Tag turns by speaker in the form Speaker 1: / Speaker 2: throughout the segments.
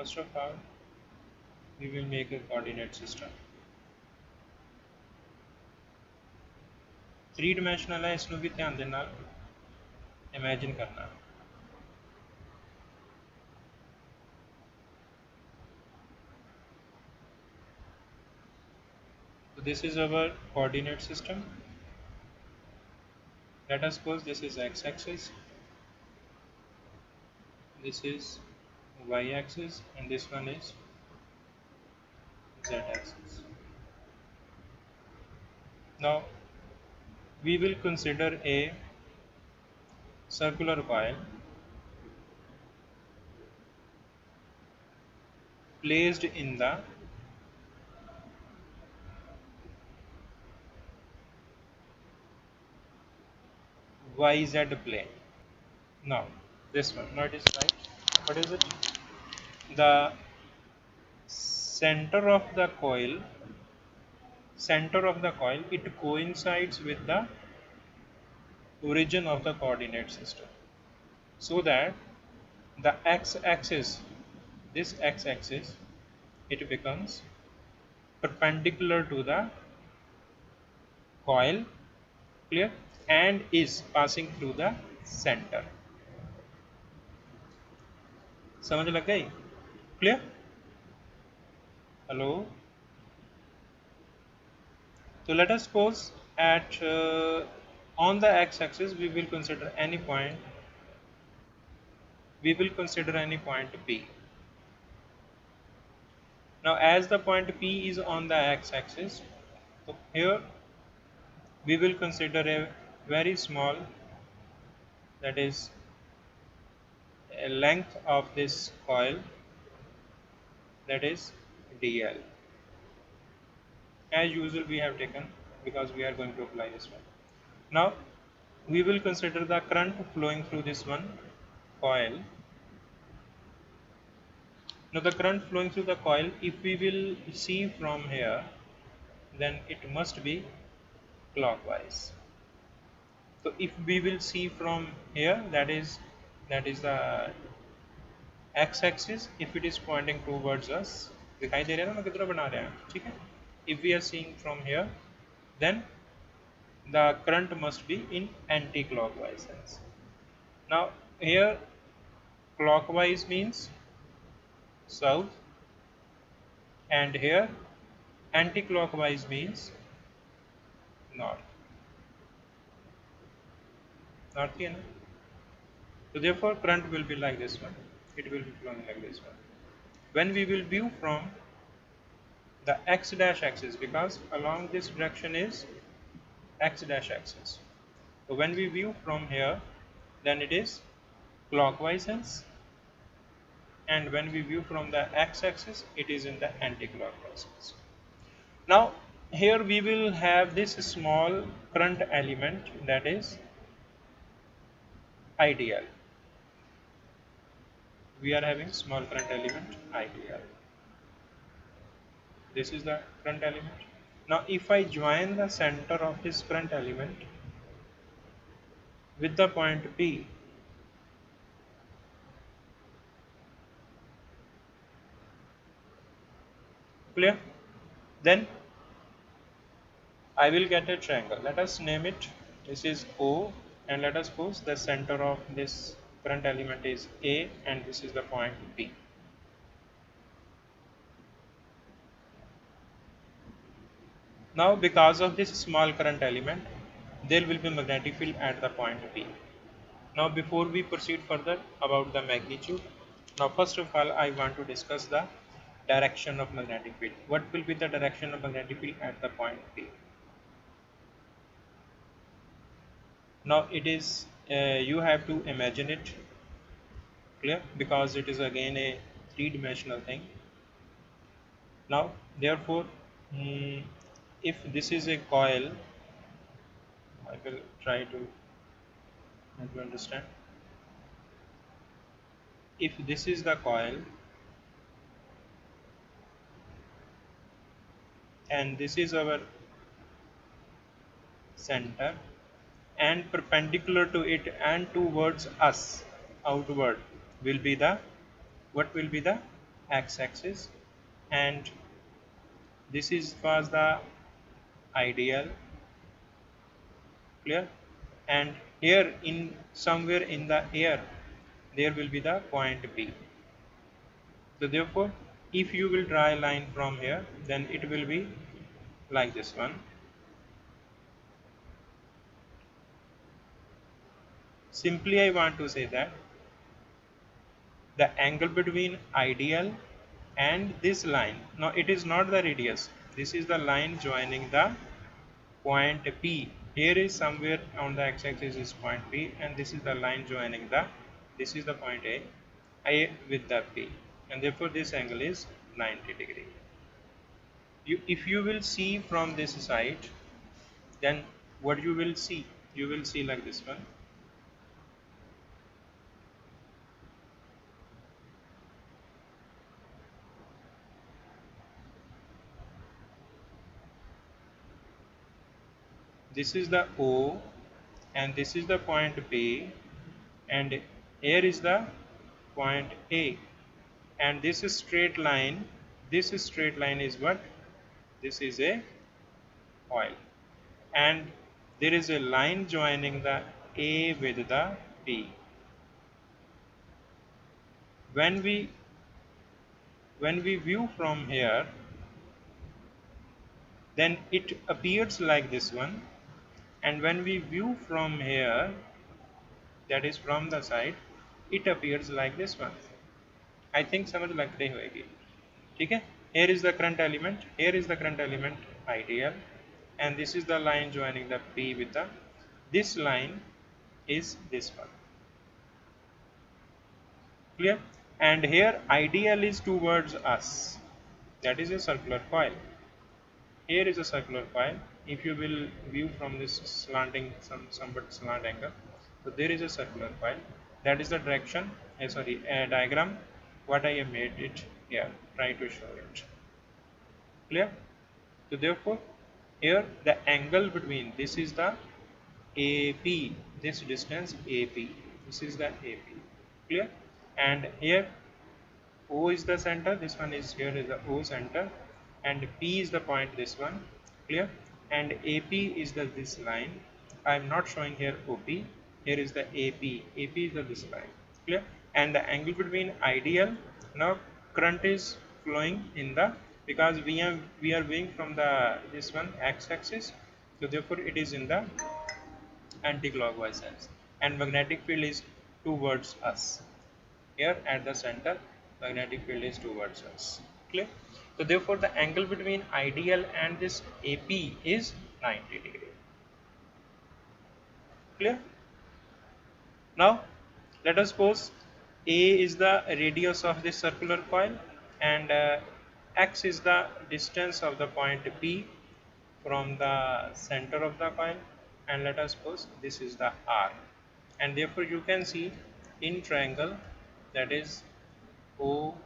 Speaker 1: first of all we will make a coordinate system. Three dimensional है, इसमें भी ध्यान देना, इमेजिन करना. So this is our coordinate system. Let us suppose this is x-axis, this is y-axis, and this one is z-axis. Now we will consider a circular coil placed in the YZ plane. Now this one, now it is right. What is it? The center of the coil, it coincides with the origin of the coordinate system, so that the x-axis, this x-axis, it becomes perpendicular to the coil, clear, and is passing through the center. समझ लग गई? Clear? Hello? So let us suppose at on the x-axis we will consider any point. We will consider any point P. Now as the point P is on the x-axis, so here we will consider a very small, that is a length of this coil, that is dl. As usual we have taken, because we are going to apply this one. Now we will consider the current flowing through this one coil. Now the current flowing through the coil, if we will see from here, then it must be clockwise. So if we will see from here, that is the x-axis, if it is pointing towards us, दिखाई दे रहा है ना मैं कितना बना रहा है, ठीक है? If we are seeing from here, then the current must be in anti-clockwise sense. Now here clockwise means south, and here anti-clockwise means north. North here, no? So therefore current will be like this one, it will be flowing like this one. When we will view from the x dash axis, because along this direction is x dash axis, so when we view from here, then it is clockwise sense, and when we view from the x axis, it is in the anti-clockwise sense. Now here we will have this small current element, that is IDL. We are having small current element IDL. This is the current element. Now if I join the center of this current element with the point P, clear, then I will get a triangle. Let us name it, this is O, and let us suppose the center of this current element is A, and this is the point P. Now because of this small current element, there will be magnetic field at the point P. Now before we proceed further about the magnitude, now first of all I want to discuss the direction of magnetic field. What will be the direction of magnetic field at the point P? Now it is you have to imagine it, clear, because it is again a three-dimensional thing. Now therefore if this is a coil, I will try to make you understand. If this is the coil and this is our center, and perpendicular to it and towards us outward will be the, what will be the x-axis, and this is was the ideal. Clear? And here in somewhere in the air there will be the point B. So therefore if you will draw a line from here, then it will be like this one. Simply I want to say that the angle between ideal and this line, now it is not the radius, this is the line joining the point P. Here is somewhere on the x-axis is point P, and this is the line joining the, this is the point A with the P, and therefore this angle is 90 degree. If you will see from this side, then what you will see? You will see like this one. This is the O, and this is the point B, and here is the point A, and this is straight line. This straight line is what? This is a oil, and there is a line joining the A with the B. When we view from here, then it appears like this one, and when we view from here, that is from the side, it appears like this one. I think समझ लग रही होगी, ठीक है? Here is the current element, here is the current element ideal, and this is the line joining the P with the, this line is this one. Clear? And here ideal is towards us, that is a circular coil. Here is a circular coil. If you will view from this slanting, somewhat slant angle, so there is a circular coil. That is the direction, diagram what I have made it here, try to show it. Clear? So therefore here the angle between, this is the AP, this distance AP, this is the AP. Clear? And here O is the center, this one is, here is the O center, and P is the point, this one. Clear? And AP is the this line. I am not showing here OP, here is the AP, AP is the this line. Clear? And the angle between ideal, now current is flowing in the, because we are viewing from the this one x-axis, so therefore it is in the anti-clockwise sense, and magnetic field is towards us. Here at the center, magnetic field is towards us. Clear? So therefore the angle between ideal and this AP is 90 degree. Clear? Now let us suppose A is the radius of this circular coil, and x is the distance of the point P from the center of the coil, and let us suppose this is the R, and therefore you can see in triangle, that is OAP,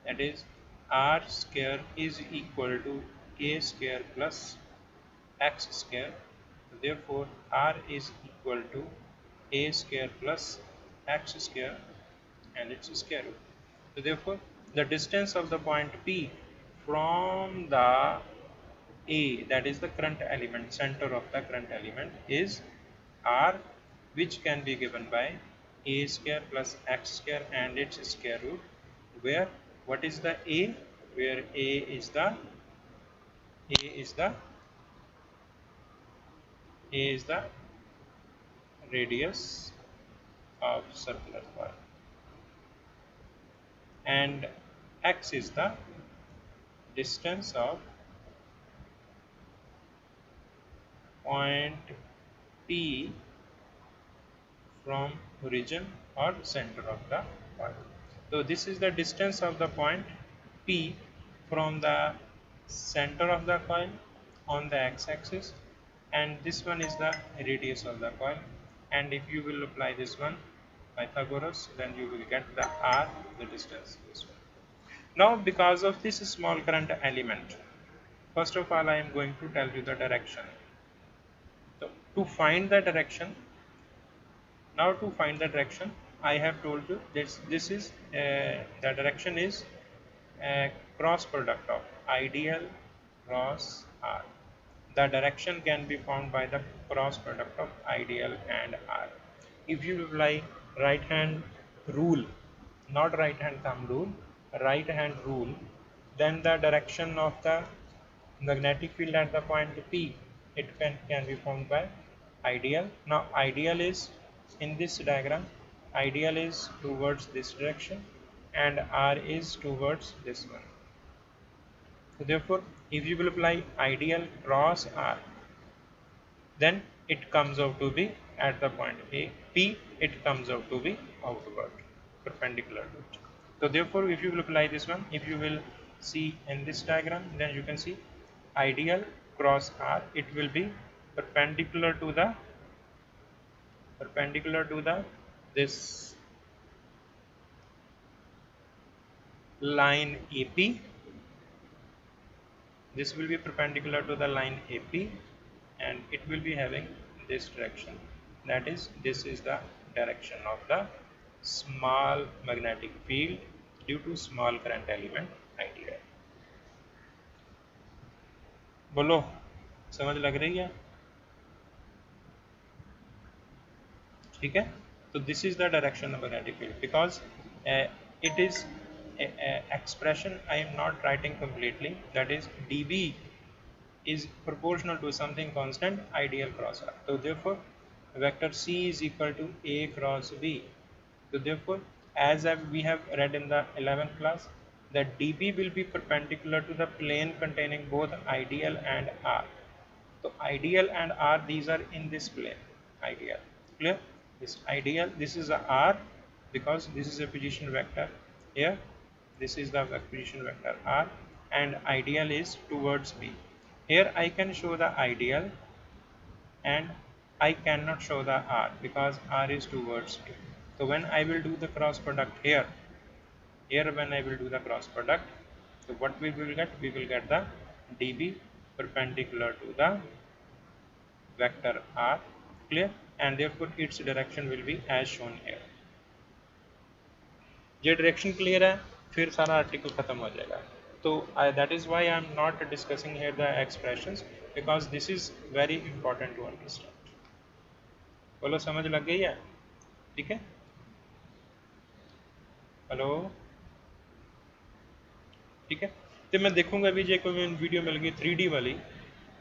Speaker 1: that is R square is equal to A square plus X square. Therefore R is equal to A square plus X square and its square root. So therefore the distance of the point P from the A, that is the current element, center of the current element, is R, which can be given by A square plus X square and its square root, where what is the A, where A is the radius of circular coil, and X is the distance of point P from origin or center of the coil. So this is the distance of the point P from the center of the coil on the x-axis, and this one is the radius of the coil. And if you will apply this one, Pythagoras, then you will get the R, the distance, this one. Now because of this small current element, first of all I am going to tell you the direction. So to find the direction, I have told you this is the direction is a cross product of ideal cross R. The direction can be found by the cross product of ideal and R. If you apply right hand rule, not right hand thumb rule, right hand rule, then the direction of the magnetic field at the point P, it can be found by ideal. Now ideal is in this diagram, ideal is towards this direction and R is towards this one. So therefore, if you will apply ideal cross R, then it comes out to be at the point A, P, it comes out to be outward, perpendicular to it. So therefore, if you will apply this one, if you will see in this diagram, then you can see ideal cross R, it will be perpendicular to the this line AP. This will be perpendicular to the line AP and it will be having this direction, that is this is the direction of the small magnetic field due to small current element idea. बोलो समझ लग रही है? ठीक है, तो this is the direction of magnetic field because it is expression I am not writing completely, that is dB is proportional to something constant ideal cross R. So therefore vector C is equal to A cross B. So therefore as we have read in the 11th class that dB will be perpendicular to the plane containing both ideal and R. So ideal and R, these are in this plane, ideal, clear? This ideal, this is a R because this is a position vector here, this is the position vector R and ideal is towards B. Here I can show the ideal and I cannot show the R because R is towards B. So when I will do the cross product here when I will do the cross product, so what we will get? We will get the dB perpendicular to the vector R, clear? And therefore its direction will be as shown here. ये direction clear है, फिर सारा article खत्म हो जाएगा. तो that is why I am not discussing here the expressions because this is very important to understand. बोलो समझ लग गई है? ठीक है, हेलो, ठीक है. तो मैं देखूंगा भी जे कोई वीडियो मिल गई 3D वाली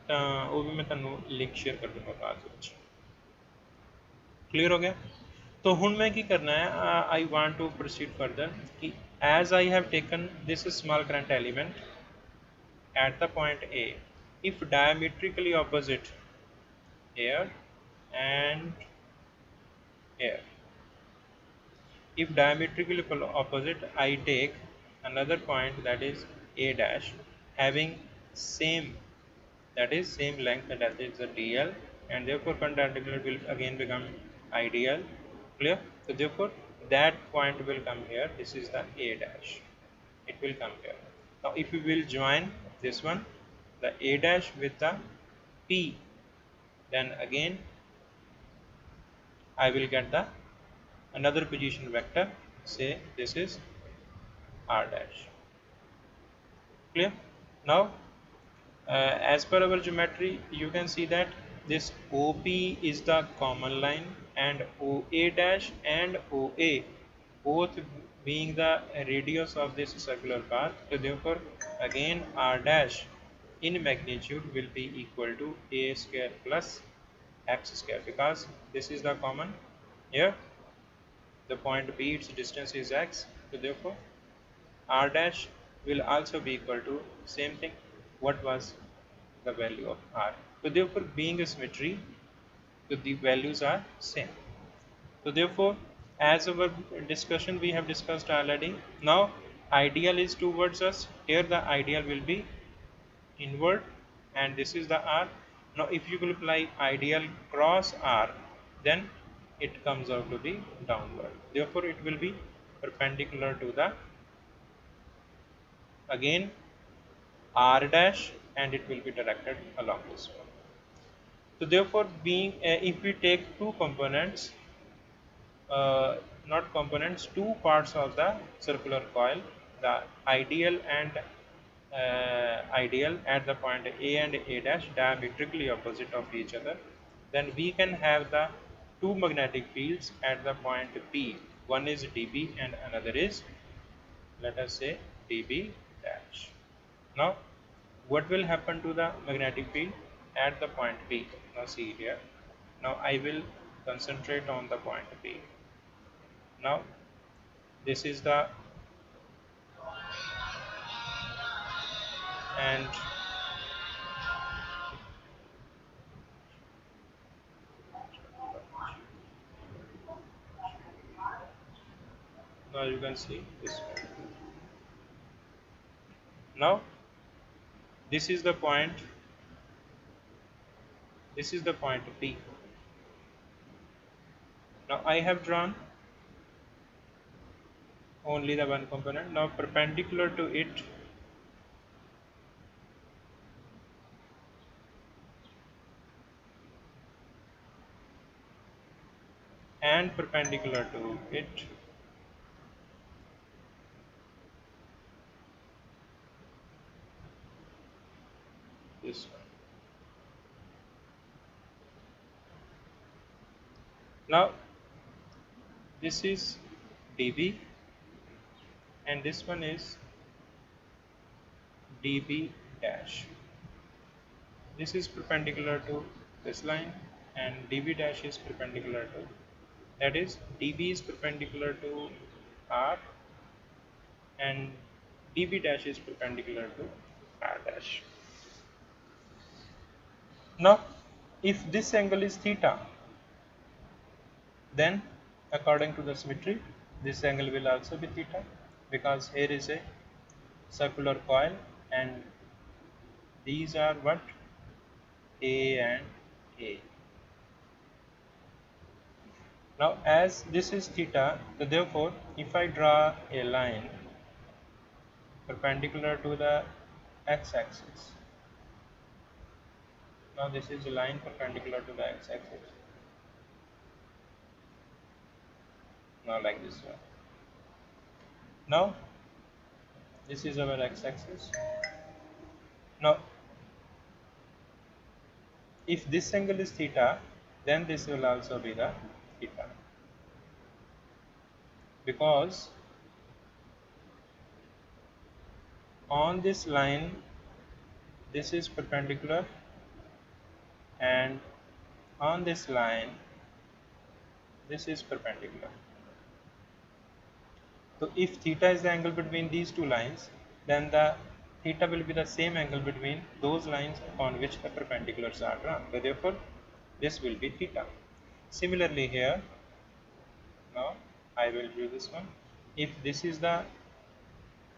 Speaker 1: तो वो भी मैं ਤੁਹਾਨੂੰ लिंक शेयर कर दूंगा बाद ਵਿੱਚ. क्लियर हो गया? तो हुण मैं की करना है, I want to proceed further कि as I have taken this small current element at the point A, if diametrically opposite here and here, if diametrically opposite I take another point that is A dash having same, that is same length, that is the DL, and therefore perpendicular will again become ideal, clear? So therefore that point will come here, this is the A dash, it will come here. Now if we will join this one, the A dash with the P, then again I will get the another position vector, say this is R dash, clear? Now as per our geometry you can see that this OP is the common line and OA dash and OA both being the radius of this circular path. So therefore again R dash in magnitude will be equal to A square plus X square because this is the common here, the point B, its distance is X. So therefore R dash will also be equal to same thing, what was the value of R. So therefore being a symmetry, so the values are same. So therefore as our discussion we have discussed already, now ideal is towards us, here the ideal will be inward and this is the R. Now if you will apply ideal cross R, then it comes out to be downward, therefore it will be perpendicular to the again R dash and it will be directed along this one. So therefore being if we take two components, not components, two parts of the circular coil, the ideal and ideal at the point A and A dash diametrically opposite of each other, then we can have the two magnetic fields at the point P. One is dB and another is, let us say, dB dash. Now what will happen to the magnetic field at the point P? Now see here. Now I will concentrate on the point P. Now this is the, and now you can see this one. Now this is the point, this is the point P. Now I have drawn only the one component. Now perpendicular to it, and perpendicular to it, this one. Now this is dB and this one is dB dash. This is perpendicular to this line and dB dash is perpendicular to, that is dB is perpendicular to R and dB dash is perpendicular to R dash. Now if this angle is theta, then according to the symmetry this angle will also be theta, because here is a circular coil and these are what, A and A. Now as this is theta, so therefore if I draw a line perpendicular to the x-axis, now this is a line perpendicular to the x-axis, now like this one. Now this is our x-axis. Now if this angle is theta, then this will also be the theta, because on this line this is perpendicular and on this line this is perpendicular. So if theta is the angle between these two lines, then the theta will be the same angle between those lines upon which the perpendiculars are drawn. So therefore this will be theta. Similarly here, now I will do this one. If this is the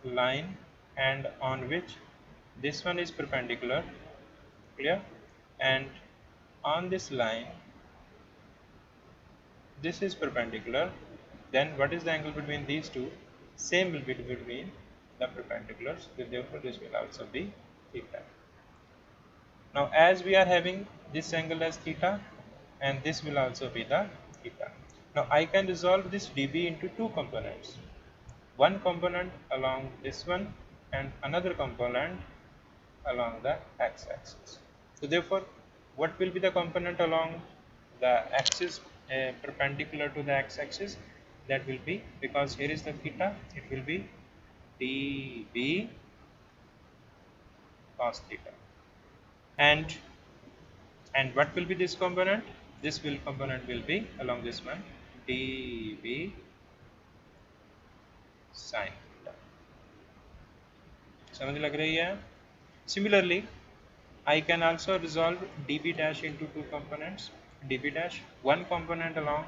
Speaker 1: line and on which this one is perpendicular, clear, and on this line this is perpendicular, then what is the angle between these two? Same will be between the perpendiculars, so therefore this will also be theta. Now as we are having this angle as theta and this will also be the theta. Now I can resolve this dB into two components, one component along this one and another component along the x-axis. So therefore what will be the component along the axis perpendicular to the x-axis? That will be, because here is the theta, it will be dB cos theta. And what will be this component? This component will be along this one, dB sin theta. समझ लग रही है? Similarly, I can also resolve dB dash into two components. dB dash, one component along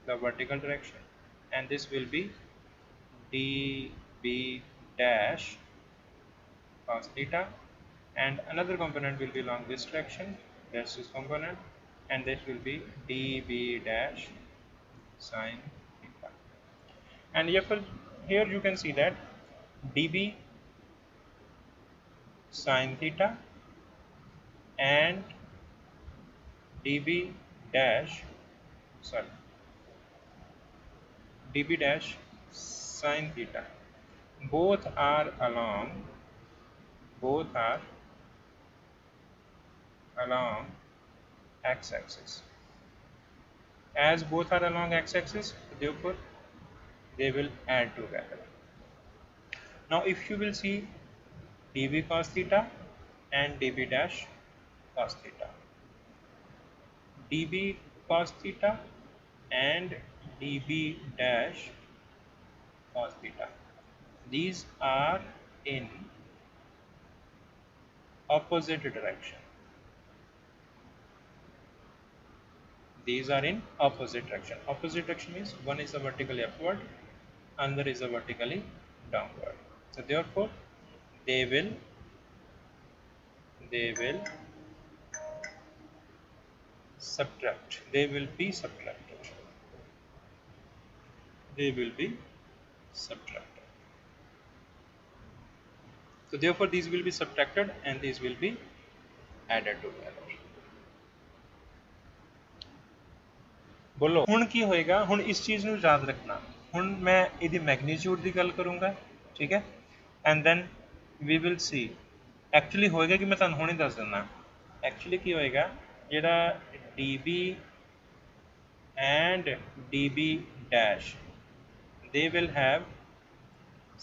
Speaker 1: the vertical direction, and this will be dB dash cos theta, and another component will be along this direction, that's this component, and this will be dB dash sin theta. And here you can see that dB sin theta and dB dB dash sine theta. Both are along x-axis. As both are along x-axis, therefore they will add together. Now if you will see dB cos theta and dB dash cos theta, dB cos theta and dB dash cos theta, these are in opposite direction. These are in opposite direction. Opposite direction means one is a vertically upward, another is a vertically downward. So therefore they will subtract. They will be subtracted. They will be subtracted. So therefore these will be subtracted and these will be added together. बोलो हुण की होएगा हुण इस चीज़ ਨੂੰ याद रखना हुण मैं ਇਹਦੀ मैग्नीट्यूड ਦੀ ਗੱਲ ਕਰੂੰਗਾ ठीक है and then we will see actually होएगा कि मैं ਤੁਹਾਨੂੰ ਹੁਣੇ ਦੱਸ ਦਿੰਦਾ एक्चुअली ਕੀ ਹੋਏਗਾ ਜਿਹੜਾ dB and dB dash they will have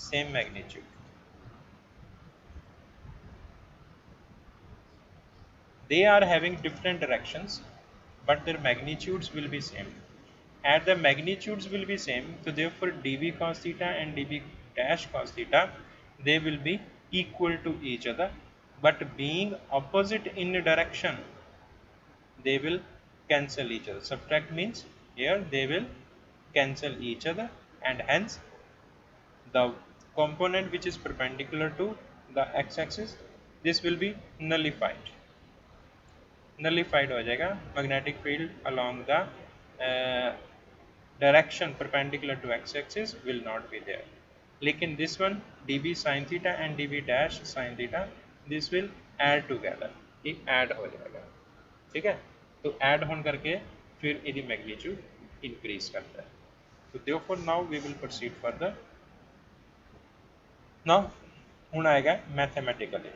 Speaker 1: same magnitude. They are having different directions but their magnitudes will be same. At the magnitudes will be same, so therefore dB cos theta and dB dash cos theta they will be equal to each other, but being opposite in direction they will cancel each other. Subtract means here they will cancel each other and hence the component which is perpendicular to the x-axis this will be nullified हो जाएगा. Magnetic field along the direction perpendicular to x-axis will not be there. लेकिन this one dB sin theta and dB dash sin theta this will add together. ये add हो जाएगा ठीक है. तो add होने करके फिर इसकी magnitude increase करता है. So therefore now we will proceed further. Now ਹੁਣ आएगा mathematically.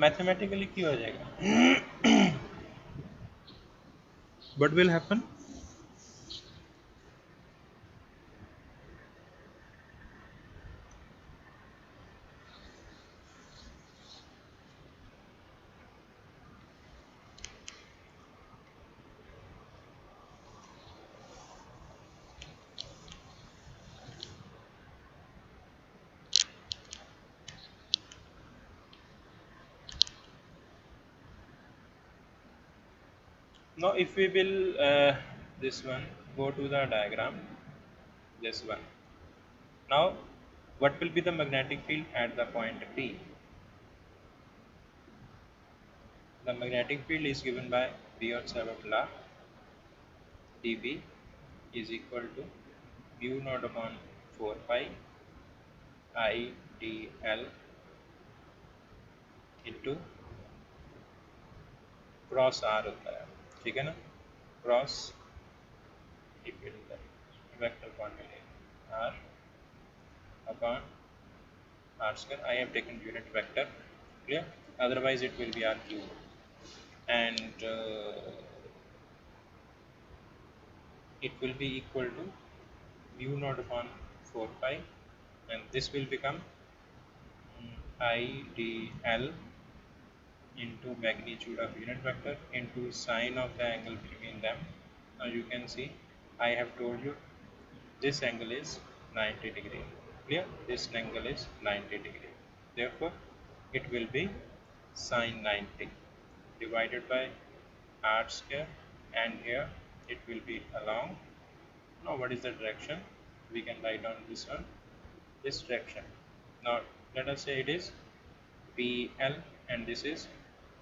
Speaker 1: मैथमेटिकली की हो जाएगा what will happen now if we will this one go to the diagram this one. Now what will be the magnetic field at the point P? The magnetic field is given by Biot-Savart law. dB is equal to mu naught upon 4 pi I dl into cross r होता है ठीक है ना. Cross vector quantity r upon r square. I have taken unit vector, clear, otherwise it will be r cube and it will be equal to mu naught upon 4 pi and this will become I dl into magnitude of unit vector into sine of the angle between them. Now you can see I have told you this angle is 90 degree, clear, this angle is 90 degree, therefore it will be sine 90 divided by r square and here it will be along. Now what is the direction? We can write down this one, this direction. Now let us say it is PL and this is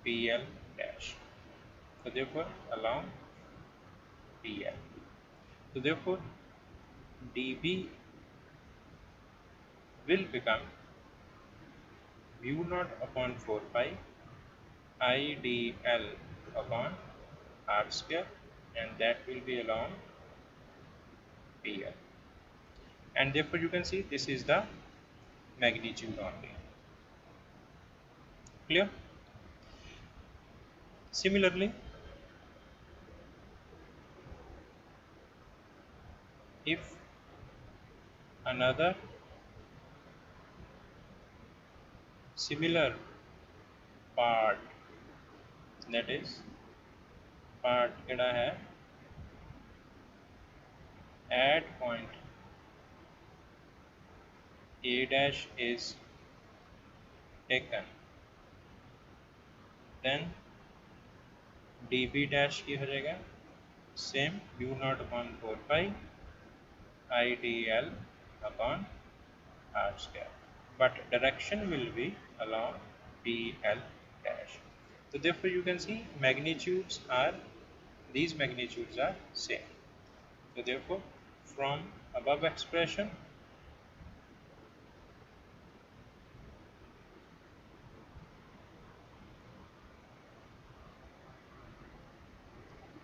Speaker 1: PL dash, so therefore along PL, so therefore dB will become mu naught upon 4 pi IDL upon r square, and that will be along PL, and therefore you can see this is the magnitude only. Clear? Similarly, if another similar part, that is part केड़ा है at point A dash is taken, then dB dash की हो जाएगा same mu naught upon 4 pi IDL upon r square, but direction will be along PL dash. So therefore you can see magnitudes are, these magnitudes are same. So therefore from above expression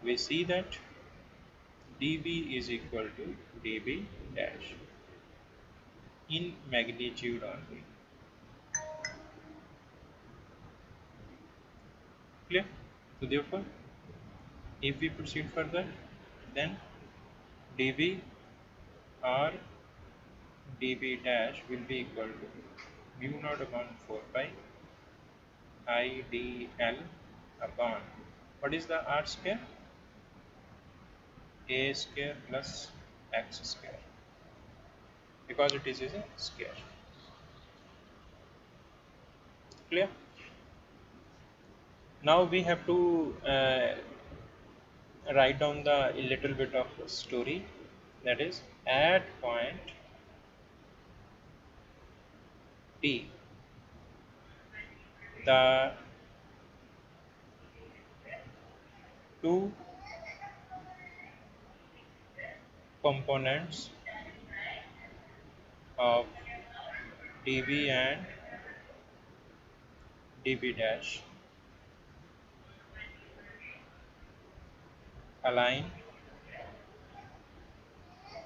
Speaker 1: we see that dB is equal to dB dash in magnitude only. Clear? So therefore if we proceed further, then dB or dB dash will be equal to mu naught upon 4 pi IDL upon, what is the r square? A square plus x square, because it is a square. Clear? Now we have to write down the a little bit of story, that is at point P the two components of dB and dB dash align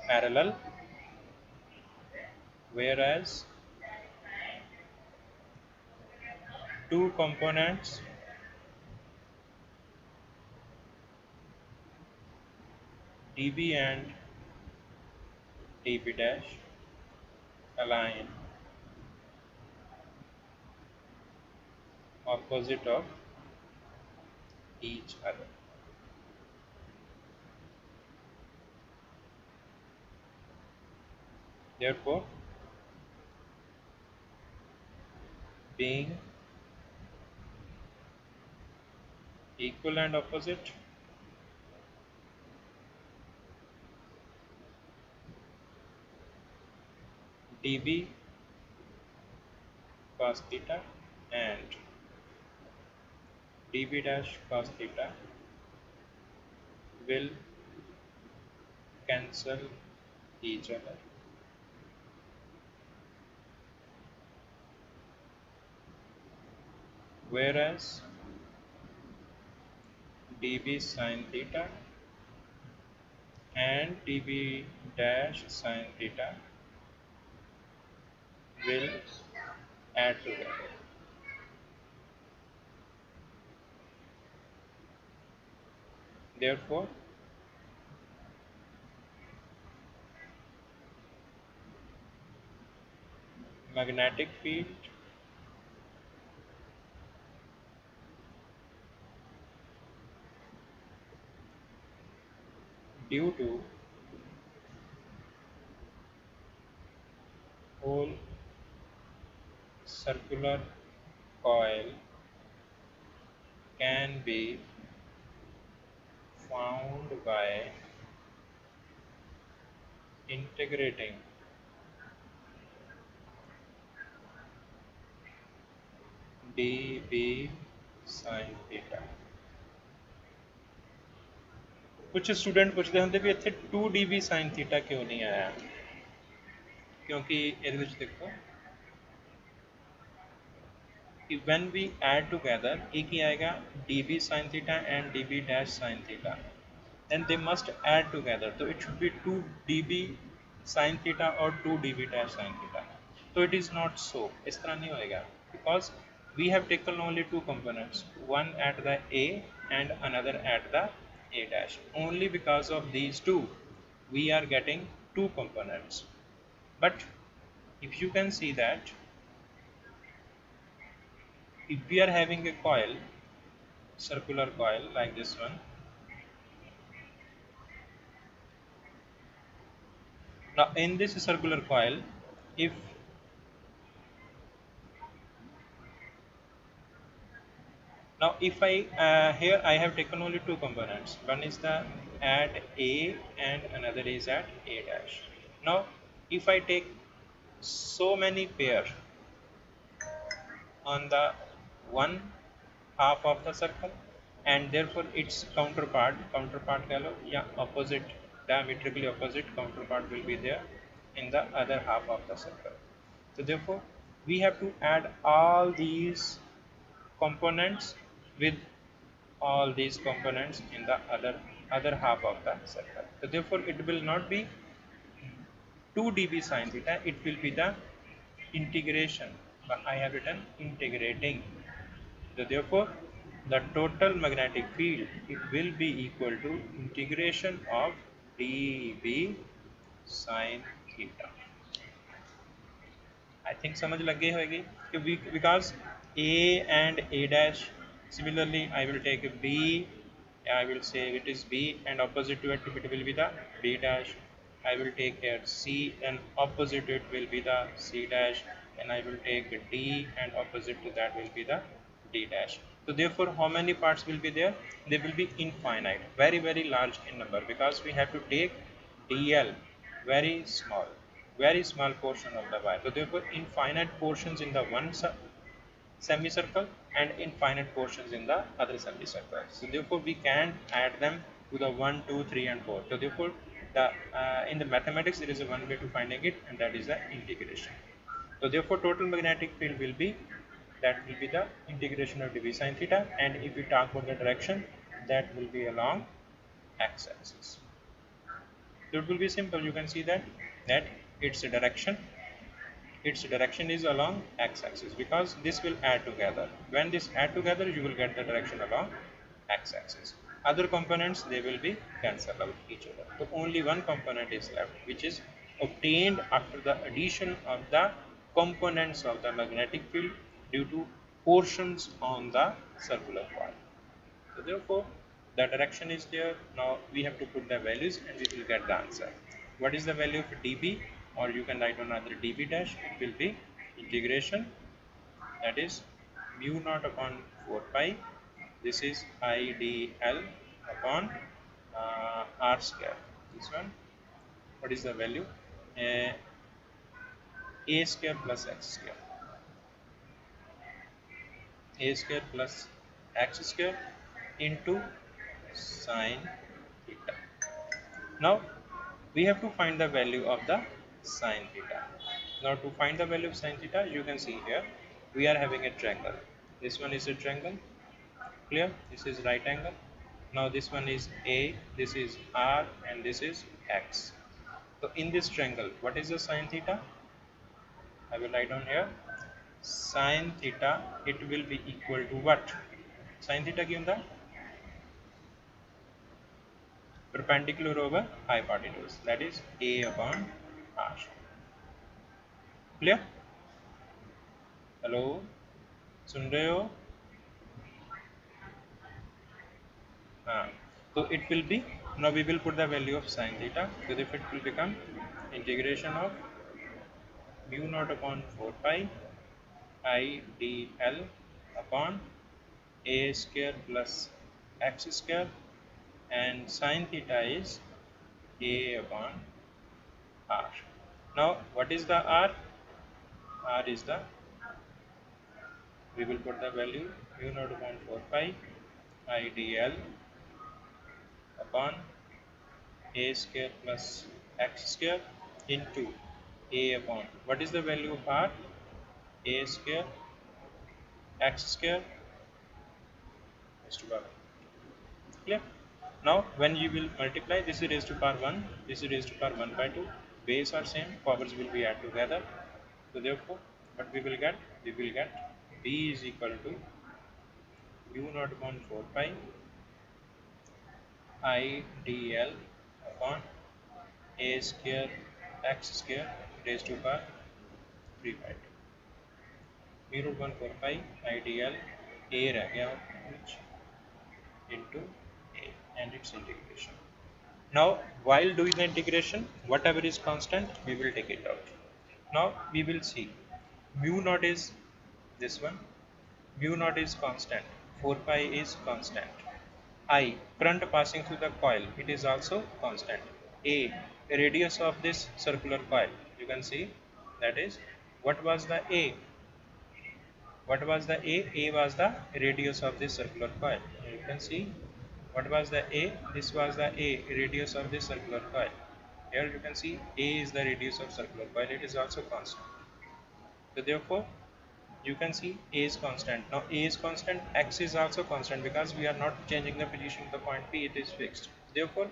Speaker 1: parallel, whereas two components dB and dB dash align opposite of each other. Therefore, being equal and opposite, dB cos theta and dB dash cos theta will cancel each other, whereas dB sin theta and dB dash sin theta will add together. Therefore, magnetic field due to whole circular coil can be found by integrating dB sin theta. कुछ student पूछते होंगे भी इत्थे 2 dB sin theta क्यों नहीं आया, क्योंकि ਇਹਦੇ ਵਿੱਚ देखो when we add together, एक ही आएगा db sin theta and db dash sin theta, then they must add together, so it should be 2 db sin theta or 2 db dash sin theta. So it is not so, इस तरह नहीं होएगा, because we have taken only two components, one at the a and another at the a dash. Only because of these two we are getting two components. But if you can see that if we are having a coil, circular coil like this one, now in this circular coil, if now if I here I have taken only two components, one is the at a and another is at a dash. Now if I take so many pair on the one half of the circle, and therefore its counterpart कह लो या opposite, diametrically opposite counterpart will be there in the other half of the circle. So therefore we have to add all these components with all these components in the other half of the circle. So therefore it will not be 2 dB sin theta, it will be the integration, but I have written integrating. So therefore the total magnetic field, it will be equal to integration of dB sin theta. I think समझ लग गई होगी कि because A and A dash, similarly I will take B, I will say it is B, and opposite to it will be the B dash. I will take here C, and opposite to it will be the C dash, and I will take D, and opposite to that will be the D dash. So therefore how many parts will be there? They will be infinite, very large in number, because we have to take DL very small portion of the wire. So therefore infinite portions in the one semicircle and infinite portions in the other semicircle. So therefore we can add them to the 1, 2, 3 and 4. So therefore the in the mathematics there is a one way to finding it, and that is the integration. So therefore total magnetic field will be, that will be the integration of dB sin theta, and if we talk about the direction, that will be along x-axis. So it will be simple. You can see that its direction is along x-axis, because this will add together. When this add together, you will get the direction along x-axis. Other components, they will be cancelled out each other. So only one component is left, which is obtained after the addition of the components of the magnetic field due to portions on the circular coil. So therefore the direction is there. Now we have to put the values and we will get the answer. What is the value of dB, or you can write on either dB dash? It will be integration, that is mu naught upon 4 pi, this is IDL upon R square. This one, what is the value? A square plus x square, a square plus x square into sin theta. Now we have to find the value of the sin theta. Now to find the value of sin theta, you can see here we are having a triangle. This one is a triangle, clear? This is right angle. Now this one is A, this is R, and this is X. So in this triangle, what is the sin theta? I will write down here. Sin theta, it will be equal to what? Sin theta given the perpendicular over hypotenuse, that is A upon R. Clear? Hello, सुन रहे हो? So it will be, now we will put the value of sin theta. So if it will become integration of mu naught upon 4 pi IDL upon A square plus x square, and sin theta is A upon R. Now what is the R? R is the, we will put the value mu naught upon 4 pi IDL upon A square plus x square into A upon, what is the value of R? A square x square raised to power 1. Clear? Now when you will multiply, this is raised to power 1, this is raised to power 1 by 2, base are same, powers will be added together. So therefore what we will get? We will get b is equal to u naught upon 4 pi I dl upon a square x square raised to power 3 by 2. mu naught upon 4 pi I dl a रह गया which into a and its integration. Now while doing the integration, whatever is constant we will take it out. Now we will see mu naught is this one, mu naught is constant, 4 pi is constant, I current passing through the coil, it is also constant, a radius of this circular coil, you can see that is what was the a, what was the a was the radius of this circular coil, you can see what was the a, this was the a radius of this circular coil, here you can see a is the radius of circular coil, it is also constant. So therefore you can see a is constant. Now a is constant, x is also constant because we are not changing the position of the point p, it is fixed. Therefore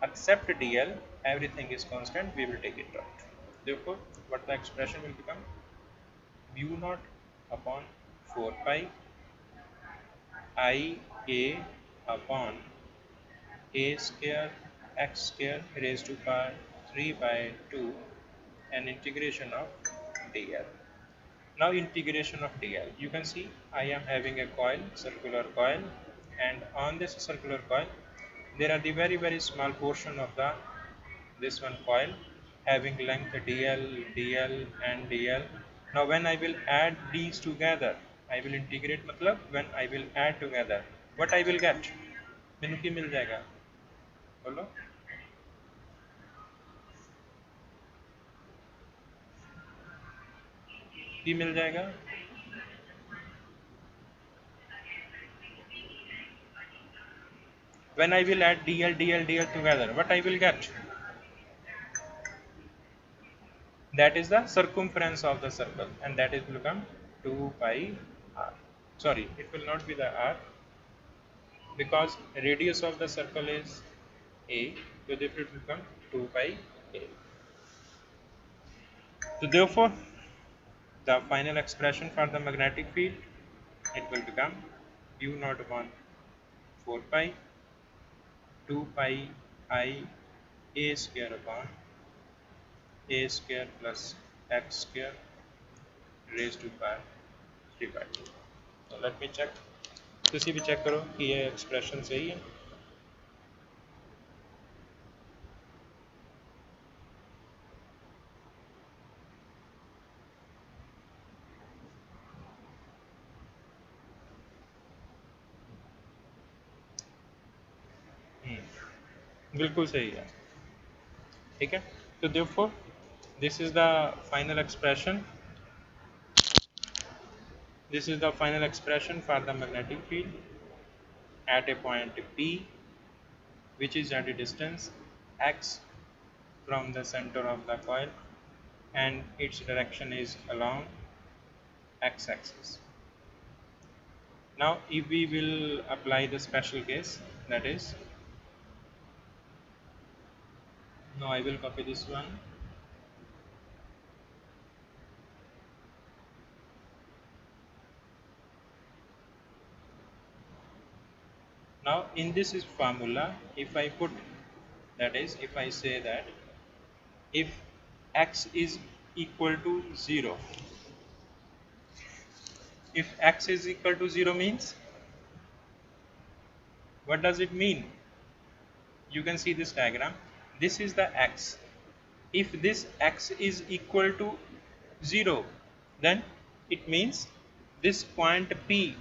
Speaker 1: accept dl, everything is constant, we will take it out. Therefore what the expression will become, mu naught upon 4 pi I a upon a square x square raised to power 3 by 2 and integration of dl. Now integration of dl, you can see I am having a coil, circular coil, and on this circular coil there are the very small portion of the this one coil having length dl, dl and dl. Now when I will add these together, I will integrate मतलब when I will add together, what I will get, मेनू की मिल जाएगा बोलो, की मिल जाएगा, when I will add dl, dl, dl together, what I will get, that is the circumference of the circle, and that is will become 2 pi r. Sorry, it will not be the r because radius of the circle is a, so therefore it will become 2 pi a. So therefore the final expression for the magnetic field, it will become u naught upon 4 pi 2 pi I a square upon a square plus x square raised to power 3 by 2. So let me check, किसी भी check करो कि ये expression सही है. बिल्कुल सही है, ठीक है. तो therefore this is the final expression, this is the final expression for the magnetic field at a point P which is at a distance x from the center of the coil and its direction is along x-axis. Now if we will apply the special case, that is, now I will copy this one. Now in this is formula, if I put, that is if I say that if x is equal to 0, if x is equal to 0 means, what does it mean? You can see this diagram, this is the x, if this x is equal to 0 then it means this point P,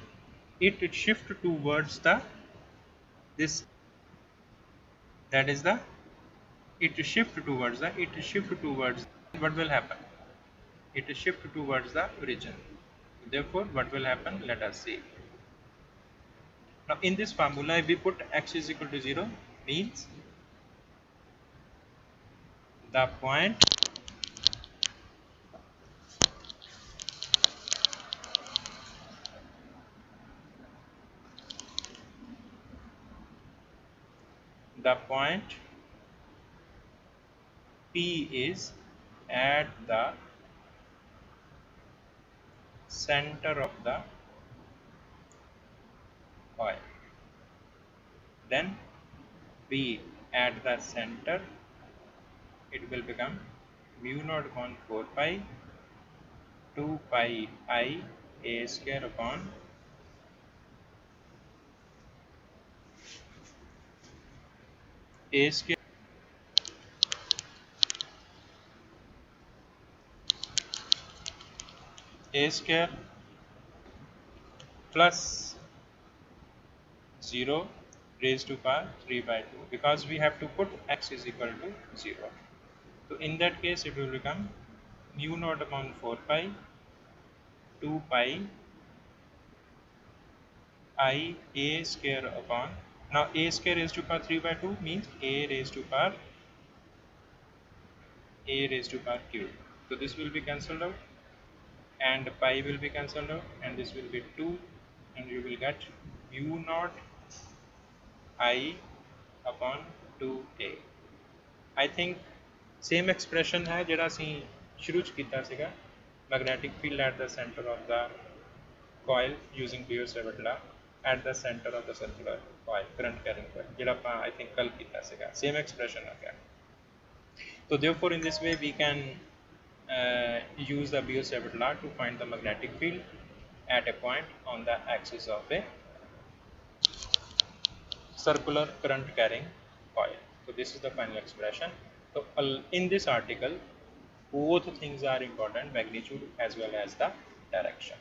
Speaker 1: it shift towards the this, that is the, it shift towards the, it shift towards, what will happen, it shift towards the origin. Therefore what will happen, let us see. Now in this formula if we put x is equal to 0 means the point the point P is at the center of the coil. Then P at the center, it will become mu naught upon 4 pi 2 pi I a square upon a square a square plus 0 raised to power 3 by 2, because we have to put x is equal to 0. So in that case it will become mu naught upon 4 pi 2 pi I a square upon, now a square raised to power 3 by 2 means a raised to power cube. So this will be cancelled out and pi will be cancelled out and this will be 2 and you will get mu naught I upon 2a. I think same expression है ਜਿਹੜਾ ਅਸੀਂ ਸ਼ੁਰੂ ਚ ਕੀਤਾ ਸੀਗਾ, magnetic field at the center of the coil using Biot-Savart law at the center of the circular coil current carrying coil, ਜਿਹੜਾ ਆਪਾਂ I think ਕੱਲ ਕੀਤਾ ਸੀਗਾ, same expression आ गया. So therefore in this way we can use the Biot-Savart law to find the magnetic field at a point on the axis of a circular current carrying coil. So this is the final expression. So in this article both things are important, magnitude as well as the direction.